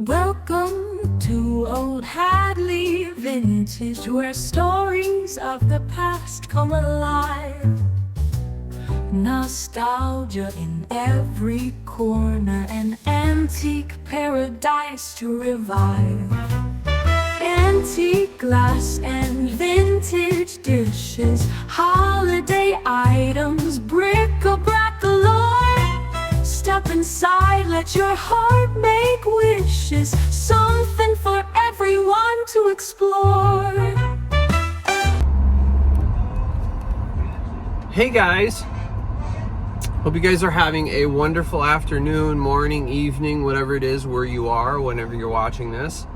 Welcome to Old Hadley Vintage, where stories of the past come alive. Nostalgia in every corner, an antique paradise to revive. Antique glass and vintage dishes, holiday items, bric-a-brac galore. Step inside, let your heart make wishes, something for everyone to explore. Hey guys, hope you guys are having a wonderful afternoon, morning, evening, whatever it is where you are, whenever you're watching this.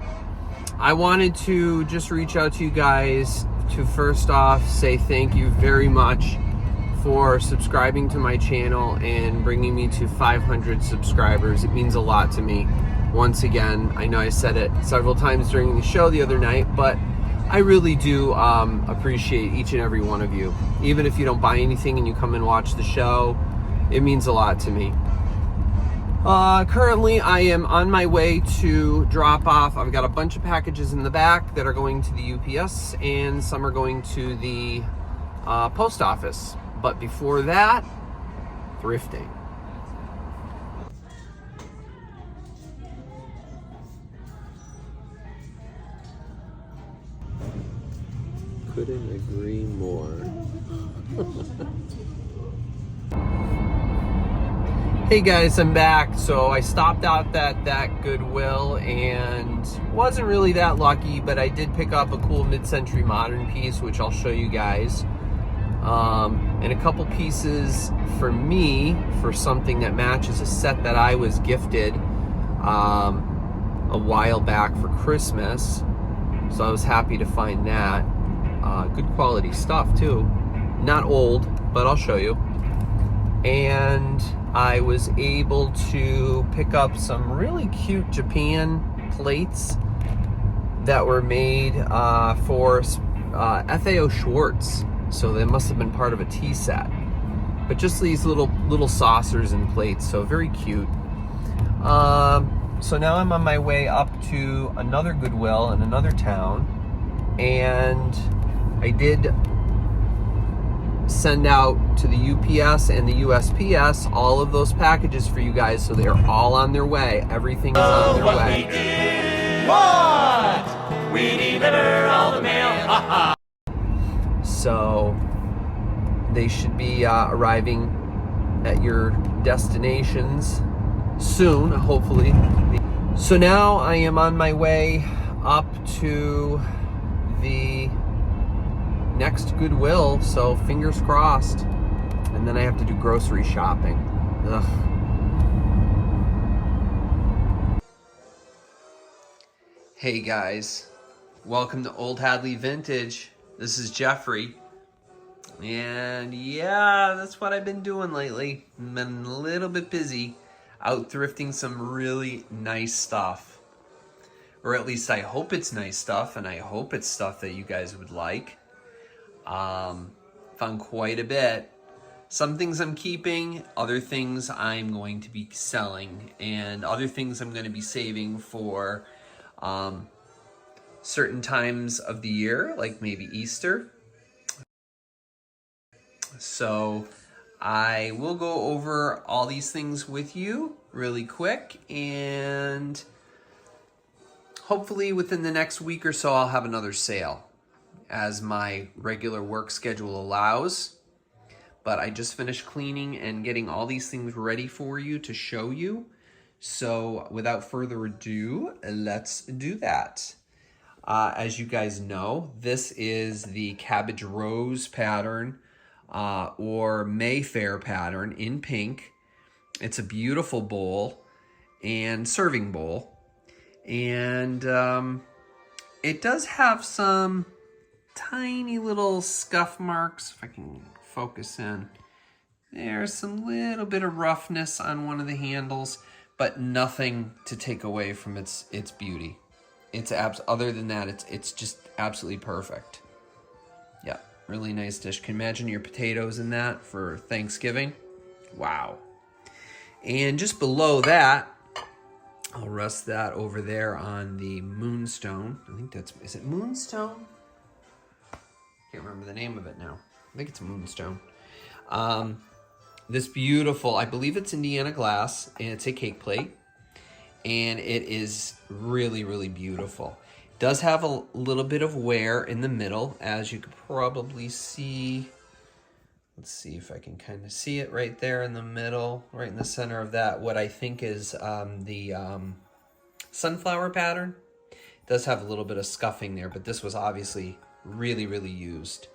I wanted to just reach out to you guys to first off say thank you very much for subscribing to my channel and bringing me to 500 subscribers. It means a lot to me. Once again, I know I said it several times during the show the other night, but I really do appreciate each and every one of you. Even if you don't buy anything and you come and watch the show, it means a lot to me. Currently, I am on my way to drop off. I've got a bunch of packages in the back that are going to the UPS, and some are going to the post office. But before that, thrifting. Couldn't agree more. Hey guys, I'm back. So I stopped out that Goodwill and wasn't really that lucky, but I did pick up a cool mid-century modern piece, which I'll show you guys. And a couple pieces for me for something that matches a set that I was gifted a while back for Christmas. So I was happy to find that. Good quality stuff too. Not old, but I'll show you. And I was able to pick up some really cute Japan plates that were made for FAO Schwartz. So they must have been part of a tea set. But just these little saucers and plates, so very cute. So now I'm on my way up to another Goodwill in another town, and I did send out to the UPS and the USPS all of those packages for you guys, so they're all on their way. Everything is on their way. We deliver all the mail. So they should be arriving at your destinations soon, hopefully. So now I am on my way up to the next Goodwill, so fingers crossed. And then I have to do grocery shopping. Ugh. Hey guys, welcome to Old Hadley Vintage. This is Jeffrey, and yeah, that's what I've been doing lately. Been a little bit busy out thrifting some really nice stuff. Or at least I hope it's nice stuff, and I hope it's stuff that you guys would like. Found quite a bit. Some things I'm keeping, other things I'm going to be selling, and other things I'm going to be saving for certain times of the year, like maybe Easter. So I will go over all these things with you really quick, and hopefully within the next week or so I'll have another sale as my regular work schedule allows. But I just finished cleaning and getting all these things ready for you to show you. So without further ado, let's do that. As you guys know, this is the Cabbage Rose pattern or Mayfair pattern in pink. It's a beautiful bowl and serving bowl. And it does have some tiny little scuff marks, if I can focus in. There's some little bit of roughness on one of the handles, but nothing to take away from its beauty. It's other than that, it's just absolutely perfect. Yeah, really nice dish. Can you imagine your potatoes in that for Thanksgiving? Wow. And just below that I'll rest that over there on the Moonstone. I think that's, is it Moonstone? Can't remember the name of it now. I think it's Moonstone. This beautiful, I believe it's Indiana glass, and it's a cake plate. And it is really, really beautiful. It does have a little bit of wear in the middle, as you could probably see. Let's see if I can kind of see it right there in the middle, right in the center of that, what I think is the sunflower pattern. It does have a little bit of scuffing there, but this was obviously really, really used.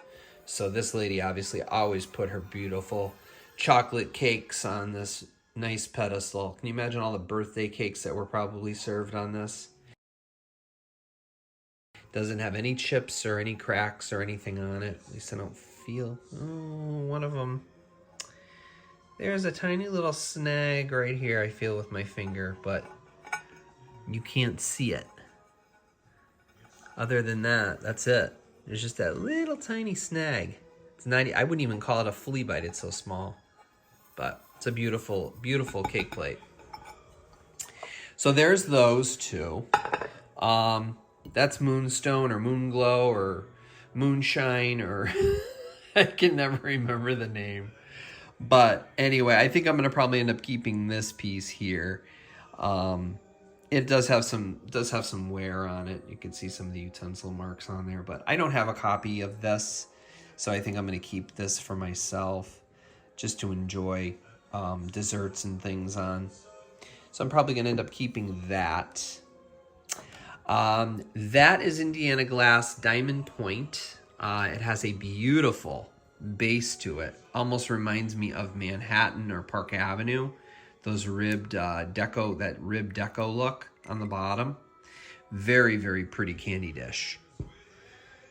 So this lady obviously always put her beautiful chocolate cakes on this nice pedestal. Can you imagine all the birthday cakes that were probably served on this? Doesn't have any chips or any cracks or anything on it. At least I don't feel. Oh, one of them. There's a tiny little snag right here I feel with my finger, but you can't see it. Other than that, that's it. There's just that little tiny snag. It's not, I wouldn't even call it a flea bite, it's so small. But it's a beautiful, beautiful cake plate. So there's those two. That's Moonstone or Moonglow or Moonshine or I can never remember the name. But anyway, I think I'm gonna probably end up keeping this piece here. It does have some wear on it. You can see some of the utensil marks on there, but I don't have a copy of this, so I think I'm gonna keep this for myself, just to enjoy desserts and things on. So I'm probably gonna end up keeping that. That is Indiana Glass Diamond Point. It has a beautiful base to it. Almost reminds me of Manhattan or Park Avenue. Those ribbed deco, that ribbed deco look on the bottom. Very, very pretty candy dish.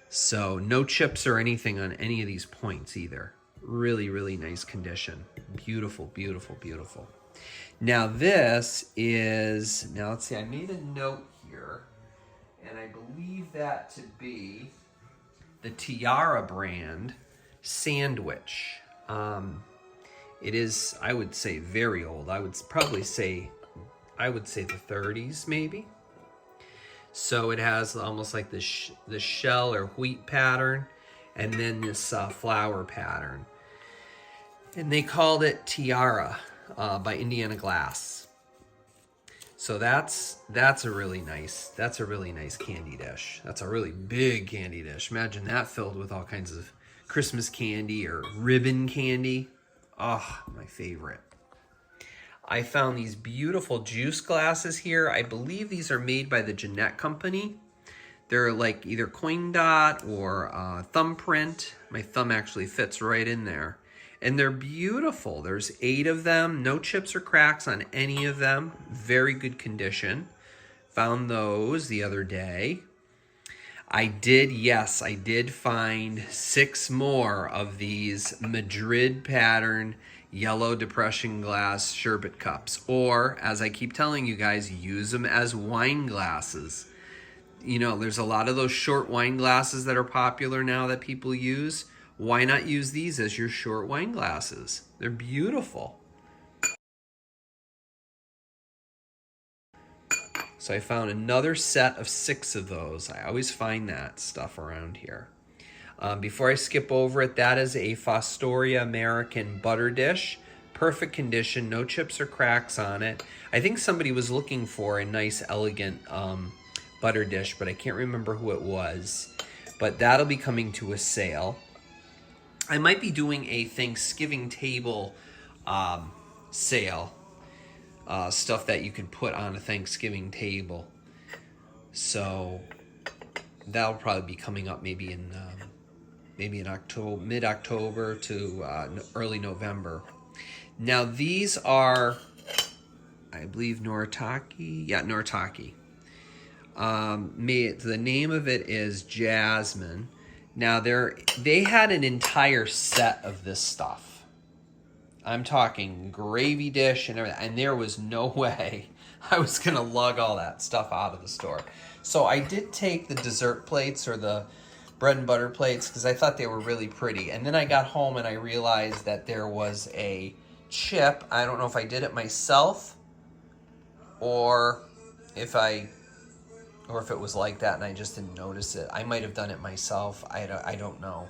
So no chips or anything on any of these points either. Really, really nice condition. Beautiful, beautiful, beautiful. Now this is, now let's see, I made a note here, and I believe that to be the Tiara brand sandwich. It is, I would say, very old. I would probably say, the 30s maybe. So it has almost like the shell or wheat pattern, and then this flower pattern. And they called it Tiara by Indiana Glass. So that's a really nice candy dish. That's a really big candy dish. Imagine that filled with all kinds of Christmas candy or ribbon candy. Oh, my favorite. I found these beautiful juice glasses here. I believe these are made by the Jeanette Company. They're like either coin dot or thumbprint. My thumb actually fits right in there. And they're beautiful. There's 8 of them. No chips or cracks on any of them. Very good condition. Found those the other day. I did find 6 more of these Madrid pattern yellow depression glass sherbet cups. Or, as I keep telling you guys, use them as wine glasses. You know, there's a lot of those short wine glasses that are popular now that people use. Why not use these as your short wine glasses? They're beautiful. So I found another set of 6 of those. I always find that stuff around here. Before I skip over it, that is a Fostoria American butter dish. Perfect condition, no chips or cracks on it. I think somebody was looking for a nice, elegant butter dish, but I can't remember who it was. But that'll be coming to a sale. I might be doing a Thanksgiving table sale. Stuff that you could put on a Thanksgiving table. So that'll probably be coming up maybe in October, mid-October to early November. Now these are, I believe, Noritake. Yeah, Noritake. The name of it is Jasmine. Now they had an entire set of this stuff. I'm talking gravy dish and everything, and there was no way I was gonna lug all that stuff out of the store. So I did take the dessert plates or the bread and butter plates because I thought they were really pretty. And then I got home and I realized that there was a chip. I don't know if I did it myself or or if it was like that and I just didn't notice it. I might have done it myself. I don't know.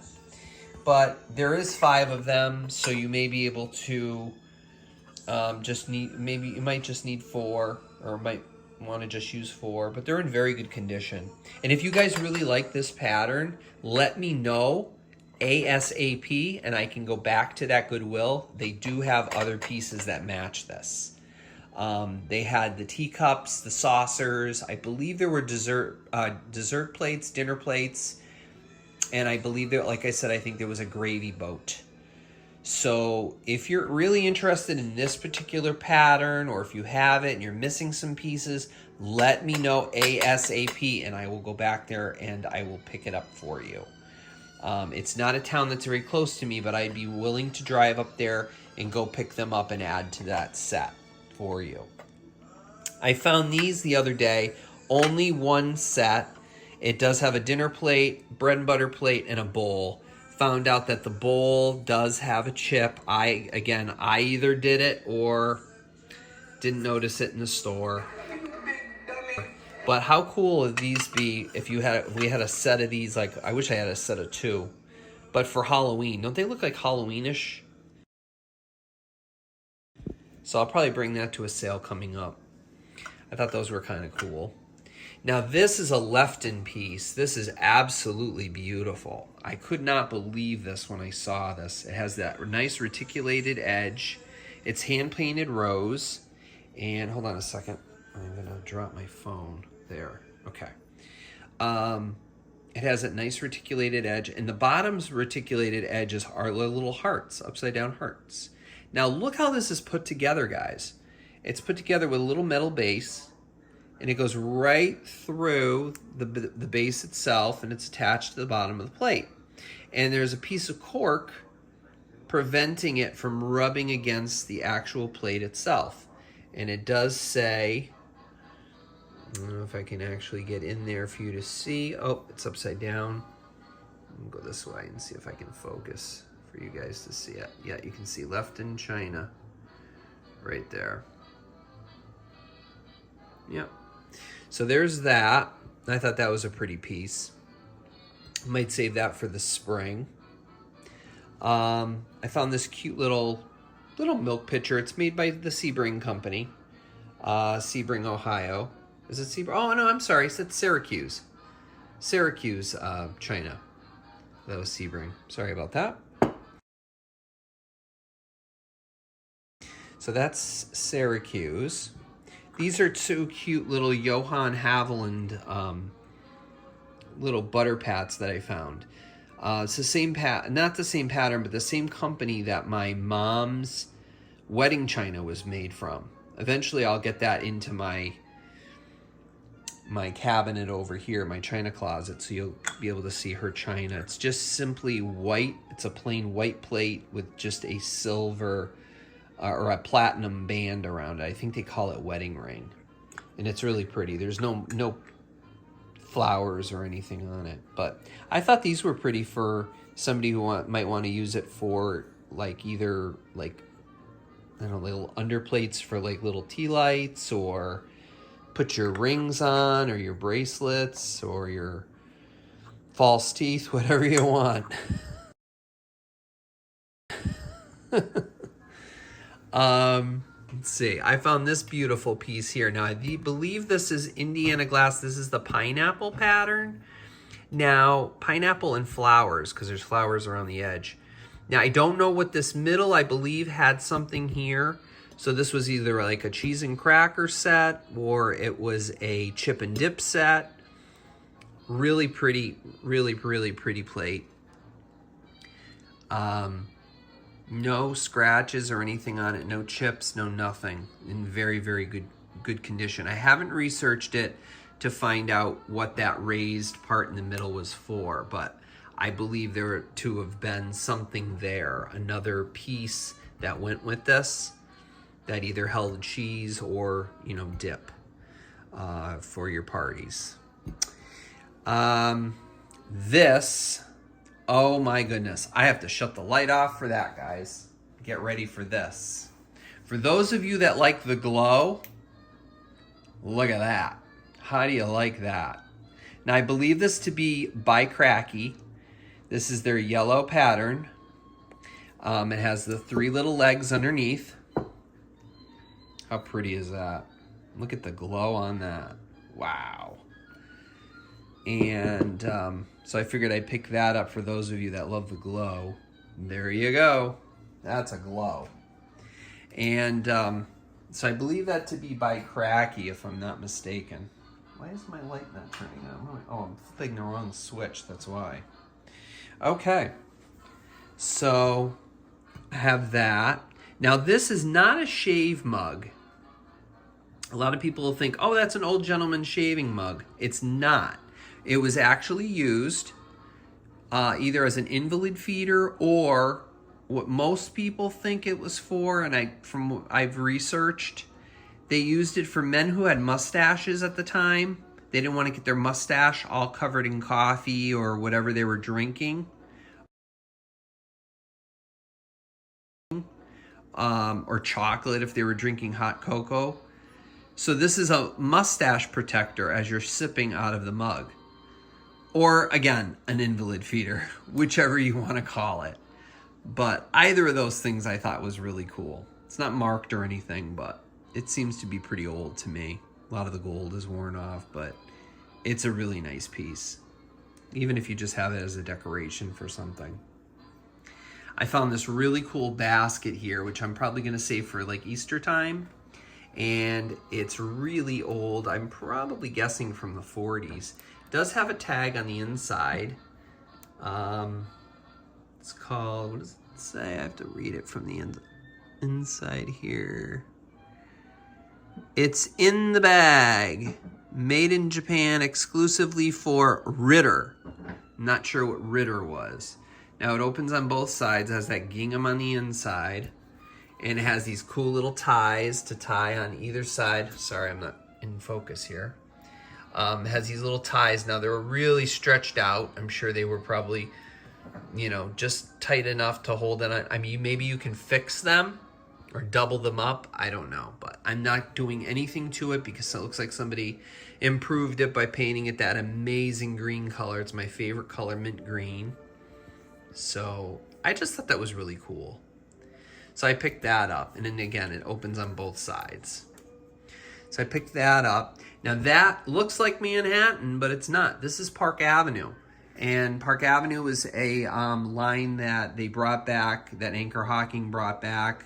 But there is 5 of them, so you may be able to maybe you might just need 4, or might want to just use 4, but they're in very good condition. And if you guys really like this pattern, let me know ASAP, and I can go back to that Goodwill. They do have other pieces that match this. They had the teacups, the saucers. I believe there were dessert plates, dinner plates, and I believe there, like I said, I think there was a gravy boat. So if you're really interested in this particular pattern, or if you have it and you're missing some pieces, let me know ASAP, and I will go back there and I will pick it up for you. It's not a town that's very close to me, but I'd be willing to drive up there and go pick them up and add to that set for you. I found these the other day, only one set. It does have a dinner plate, bread and butter plate, and a bowl. Found out that the bowl does have a chip. I either did it or didn't notice it in the store. But how cool would these be if we had a set of these? Like, I wish I had a set of 2. But for Halloween, don't they look like Halloweenish? So I'll probably bring that to a sale coming up. I thought those were kind of cool. Now this is a Lefton piece. This is absolutely beautiful. I could not believe this when I saw this. It has that nice reticulated edge. It's hand-painted rose. And hold on a second. I'm going to drop my phone. There. Okay. It has that nice reticulated edge. And the bottom's reticulated edges are little hearts, upside-down hearts. Now look how this is put together, guys. It's put together with a little metal base. And it goes right through the base itself, and it's attached to the bottom of the plate. And there's a piece of cork preventing it from rubbing against the actual plate itself. And it does say, I don't know if I can actually get in there for you to see. Oh, it's upside down. I'll go this way and see if I can focus for you guys to see it. Yeah, you can see Lefton China right there. Yep. So there's that. I thought that was a pretty piece. Might save that for the spring. I found this cute little milk pitcher. It's made by the Sebring Company. Sebring, Ohio. Is it Sebring? Oh, no, I'm sorry. It's Syracuse. Syracuse, China. That was Sebring. Sorry about that. So that's Syracuse. These are 2 cute little Johann Haviland little butter pats that I found. It's the same not the same pattern, but the same company that my mom's wedding china was made from. Eventually, I'll get that into my cabinet over here, my china closet, so you'll be able to see her china. It's just simply white. It's a plain white plate with just a silver or a platinum band around it. I think they call it wedding ring. And it's really pretty. There's no flowers or anything on it. But I thought these were pretty for somebody who might want to use it for either I don't know, little underplates for little tea lights, or put your rings on, or your bracelets, or your false teeth, whatever you want. Let's see. I found this beautiful piece here. Now, I believe this is Indiana glass. This is the pineapple pattern. Now, pineapple and flowers, because there's flowers around the edge. Now, I don't know what this middle, I believe, had something here. So this was either like a cheese and cracker set, or it was a chip and dip set. Really pretty, really pretty plate. No scratches or anything on it, no chips, no nothing. In very good condition. I haven't researched it to find out what that raised part in the middle was for, but I believe there to have been something there, another piece that went with this that either held cheese or, dip for your parties. This, oh my goodness, I have to shut the light off for that, guys. Get ready for this. For those of you that like the glow, Look at that. How do you like that? Now I believe this to be by Cracky. This is their yellow pattern. It has the 3 little legs underneath. How pretty is that? Look at the glow on that. Wow. And so I figured I'd pick that up for those of you that love the glow. There you go. That's a glow. And so I believe that to be by Cracky, if I'm not mistaken. Why is my light not turning on? Oh, I'm flipping the wrong switch. That's why. Okay. So I have that. Now this is not a shave mug. A lot of people will think, oh, that's an old gentleman shaving mug. It's not. It was actually used either as an invalid feeder or what most people think it was for, and from what I've researched, they used it for men who had mustaches at the time. They didn't want to get their mustache all covered in coffee or whatever they were drinking. Or chocolate if they were drinking hot cocoa. So this is a mustache protector as you're sipping out of the mug. Or, again, an invalid feeder, whichever you want to call it. But either of those things I thought was really cool. It's not marked or anything, but it seems to be pretty old to me. A lot of the gold is worn off, but it's a really nice piece. Even if you just have it as a decoration for something. I found this really cool basket here, which I'm probably going to save for like Easter time. And it's really old. I'm probably guessing from the 40s. It does have a tag on the inside. It's called, what does it say? I have to read it from the inside here. It's in the bag. Made in Japan exclusively for Ritter. Not sure what Ritter was. Now it opens on both sides. It has that gingham on the inside. And it has these cool little ties to tie on either side. Sorry, I'm not in focus here. It has these little ties. Now, they were really stretched out. I'm sure they were probably, just tight enough to hold it on. I mean, maybe you can fix them or double them up. I don't know. But I'm not doing anything to it because it looks like somebody improved it by painting it that amazing green color. It's my favorite color, mint green. So I just thought that was really cool. So I picked that up, and then again, it opens on both sides. So I picked that up. Now that looks like Manhattan, but it's not. This is Park Avenue. And Park Avenue is a line that they brought back, that Anchor Hawking brought back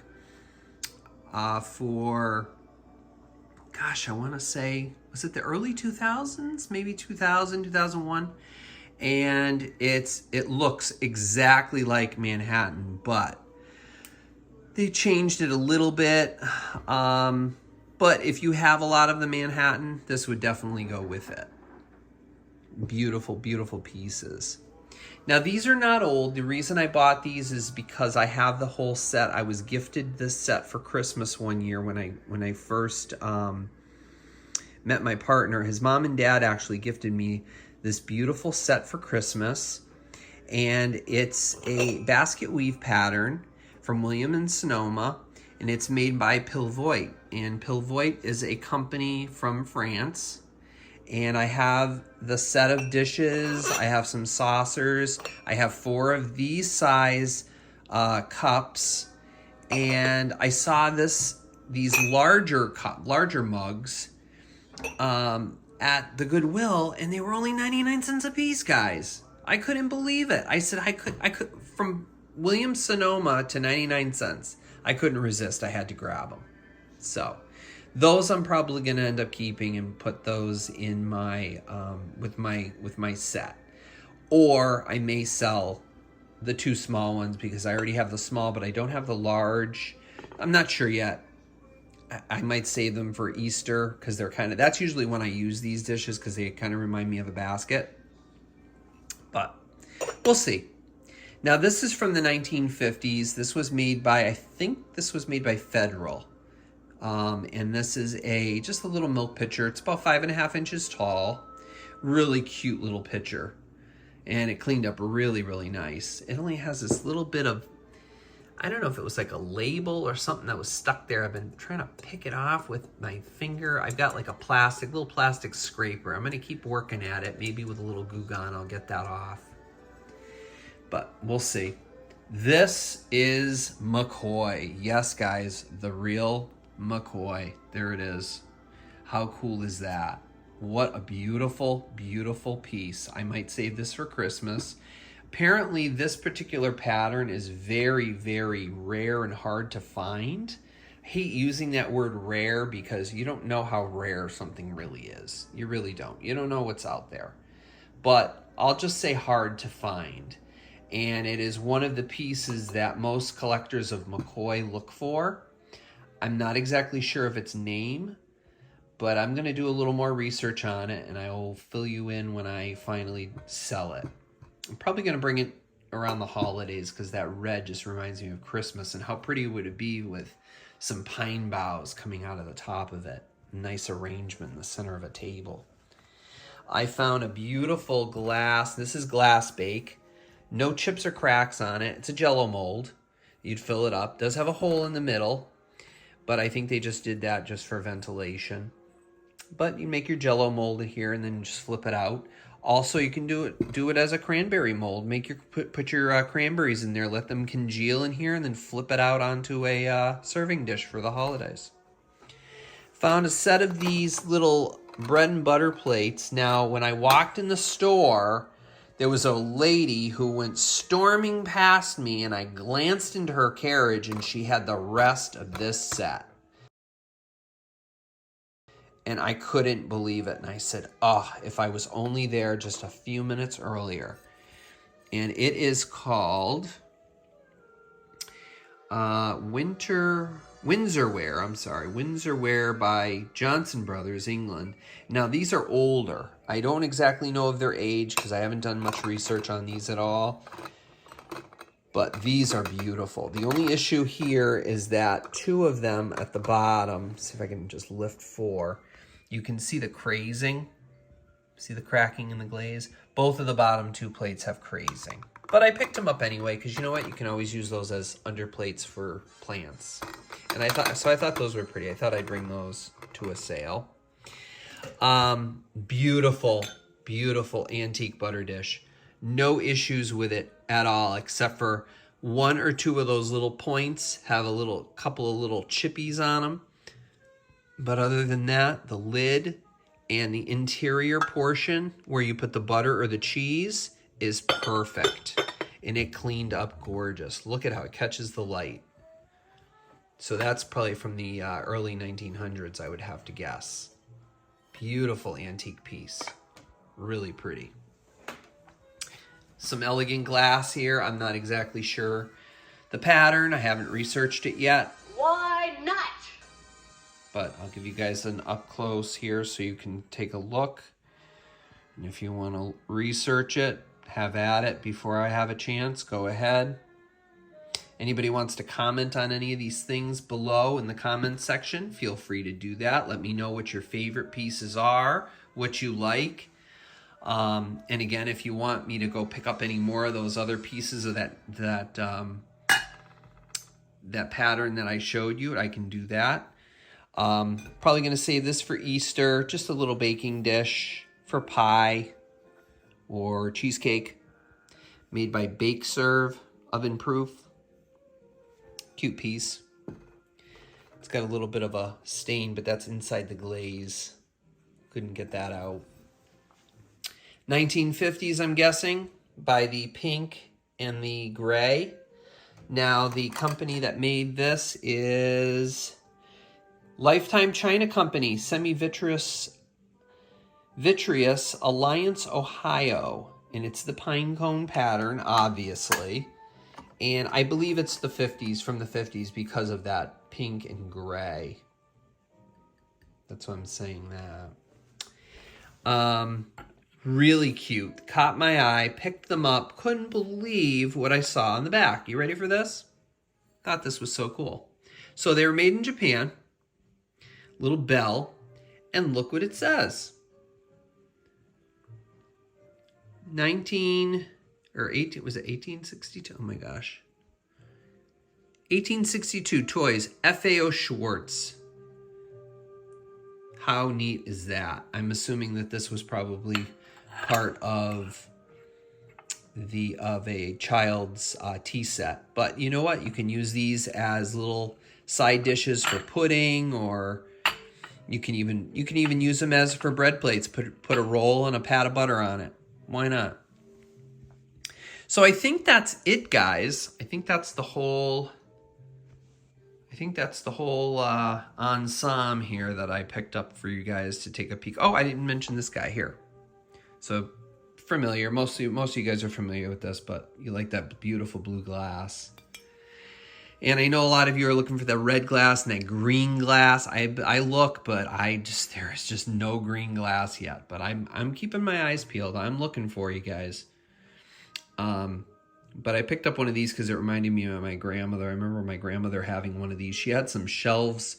for, gosh, I want to say, was it the early 2000s? Maybe 2000, 2001? And it looks exactly like Manhattan, but they changed it a little bit, but if you have a lot of the Manhattan, this would definitely go with it. Beautiful, beautiful pieces. Now, these are not old. The reason I bought these is because I have the whole set. I was gifted this set for Christmas one year when I first met my partner. His mom and dad actually gifted me this beautiful set for Christmas, and it's a basket weave pattern from William & Sonoma, and it's made by Pilvoit. And Pilvoit is a company from France. And I have the set of dishes. I have some saucers. I have 4 of these size cups. And I saw these larger mugs at the Goodwill, and they were only 99 cents a piece, guys. I couldn't believe it. I said I could from Williams Sonoma to 99 cents. I couldn't resist. I had to grab them. So those I'm probably going to end up keeping and put those in my with my set. Or I may sell the 2 small ones because I already have the small, but I don't have the large. I'm not sure yet. I might save them for Easter because that's usually when I use these dishes because they kind of remind me of a basket. But we'll see. Now, this is from the 1950s. This was made by, I think this was made by Federal. And this is just a little milk pitcher. It's about 5.5 inches tall. Really cute little pitcher. And it cleaned up really, really nice. It only has this little bit of I don't know if it was like a label or something that was stuck there. I've been trying to pick it off with my finger. I've got like a little plastic scraper. I'm gonna keep working at it. Maybe with a little Goo Gone, I'll get that off. But we'll see. This is McCoy. Yes, guys, the real McCoy. There it is. How cool is that? What a beautiful, beautiful piece. I might save this for Christmas. Apparently, this particular pattern is very, very rare and hard to find. I hate using that word rare because you don't know how rare something really is. You really don't. You don't know what's out there. But I'll just say hard to find. And it is one of the pieces that most collectors of McCoy look for. I'm not exactly sure of its name, but I'm going to do a little more research on it, and I will fill you in when I finally sell it. I'm probably going to bring it around the holidays because that red just reminds me of Christmas, and how pretty would it be with some pine boughs coming out of the top of it. Nice arrangement in the center of a table. I found a beautiful glass. This is glass bake. No chips or cracks on it. It's a Jello mold. You'd fill it up. Does have a hole in the middle, but I think they just did that just for ventilation. But you make your Jello mold here and then just flip it out. Also, you can do it as a cranberry mold. Put your cranberries in there, let them congeal in here, and then flip it out onto a serving dish for the holidays. Found a set of these little bread and butter plates. Now, when I walked in the store, there was a lady who went storming past me, and I glanced into her carriage, and she had the rest of this set. And I couldn't believe it. And I said, oh, if I was only there just a few minutes earlier. And it is called Windsor Wear by Johnson Brothers, England. Now, these are older. I don't exactly know of their age because I haven't done much research on these at all. But these are beautiful. The only issue here is that two of them at the bottom, see if I can just lift four, you can see the crazing. See the cracking in the glaze? Both of the bottom two plates have crazing. But I picked them up anyway because you know what? You can always use those as underplates for plants. And I thought those were pretty. I thought I'd bring those to a sale. Beautiful, beautiful antique butter dish. No issues with it at all, except for one or two of those little points have a couple of little chippies on them. But other than that, the lid and the interior portion where you put the butter or the cheese is perfect. And it cleaned up gorgeous. Look at how it catches the light. So that's probably from the early 1900s, I would have to guess. Beautiful antique piece. Really pretty. Some elegant glass here. I'm not exactly sure the pattern. I haven't researched it yet. Why not? But I'll give you guys an up close here so you can take a look. And if you want to research it, have at it before I have a chance. Go ahead. Anybody wants to comment on any of these things below in the comments section, feel free to do that. Let me know what your favorite pieces are, what you like. And again, if you want me to go pick up any more of those other pieces of that pattern that I showed you, I can do that. Probably going to save this for Easter, just a little baking dish for pie or cheesecake, made by Bake Serve, oven proof. Cute piece. It's got a little bit of a stain, but that's inside the glaze. Couldn't get that out. 1950s, I'm guessing, by the pink and the gray. Now, the company that made this is Lifetime China Company, Semi-Vitreous Alliance, Ohio. And it's the pine cone pattern, obviously. And I believe it's the 50s, from the 50s, because of that pink and gray. That's why I'm saying that. Really cute. Caught my eye, picked them up, couldn't believe what I saw on the back. You ready for this? Thought this was so cool. So they were made in Japan. Little bell. And look what it says. 18, was it 1862? Oh my gosh. 1862 toys, FAO Schwartz. How neat is that? I'm assuming that this was probably part of a child's tea set. But you know what? You can use these as little side dishes for pudding, or you can even use them as for bread plates. Put a roll and a pat of butter on it. Why not? So I think that's it, guys. I think that's the whole ensemble here that I picked up for you guys to take a peek. Oh, I didn't mention this guy here. So familiar. Most of you guys are familiar with this, but you like that beautiful blue glass. And I know a lot of you are looking for that red glass and that green glass. I look, but there is just no green glass yet. But I'm keeping my eyes peeled. I'm looking for you guys. But I picked up one of these because it reminded me of my grandmother. I remember my grandmother having one of these. She had some shelves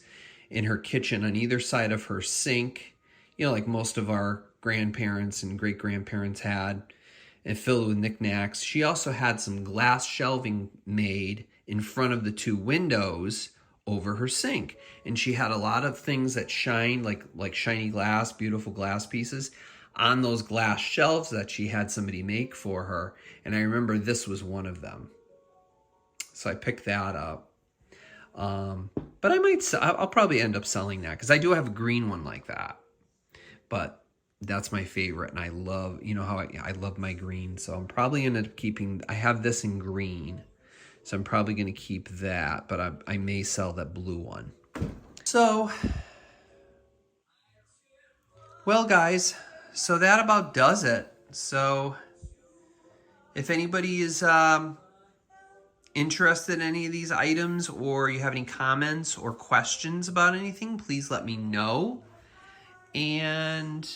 in her kitchen on either side of her sink, you know, like most of our grandparents and great-grandparents had, and filled with knickknacks. She also had some glass shelving made in front of the two windows over her sink. And she had a lot of things that shine, like shiny glass, beautiful glass pieces, on those glass shelves that she had somebody make for her. And I remember this was one of them. So I picked that up. But I'll probably end up selling that because I do have a green one like that. But that's my favorite, and I love, you know how I love my green. So I'm probably going to end up keeping, I have this in green. So I'm probably going to keep that, but I may sell that blue one. So, well, guys, so that about does it. So if anybody is interested in any of these items, or you have any comments or questions about anything, please let me know. And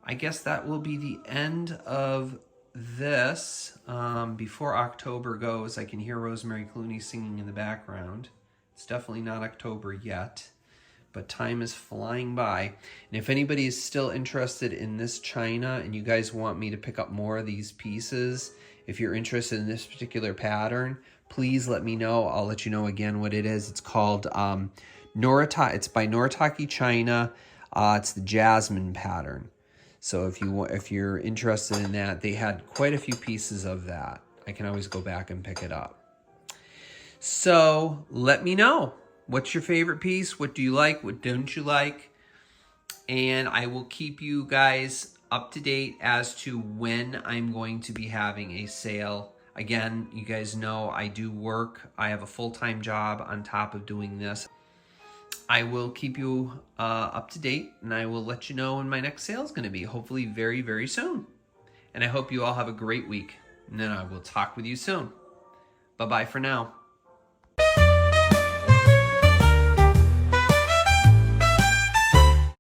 I guess that will be the end of this. Before October goes, I can hear Rosemary Clooney singing in the background. It's definitely not October yet, but time is flying by. And if anybody is still interested in this china and you guys want me to pick up more of these pieces, if you're interested in this particular pattern, please let me know. I'll let you know again what it is. It's called it's by Noritake China. It's the Jasmine pattern. So if you're interested in that, they had quite a few pieces of that. I can always go back and pick it up. So let me know. What's your favorite piece? What do you like? What don't you like? And I will keep you guys up to date as to when I'm going to be having a sale. Again, you guys know I do work. I have a full-time job on top of doing this. I will keep you up to date, and I will let you know when my next sale is going to be, hopefully very, very soon. And I hope you all have a great week, and then I will talk with you soon. Bye-bye for now.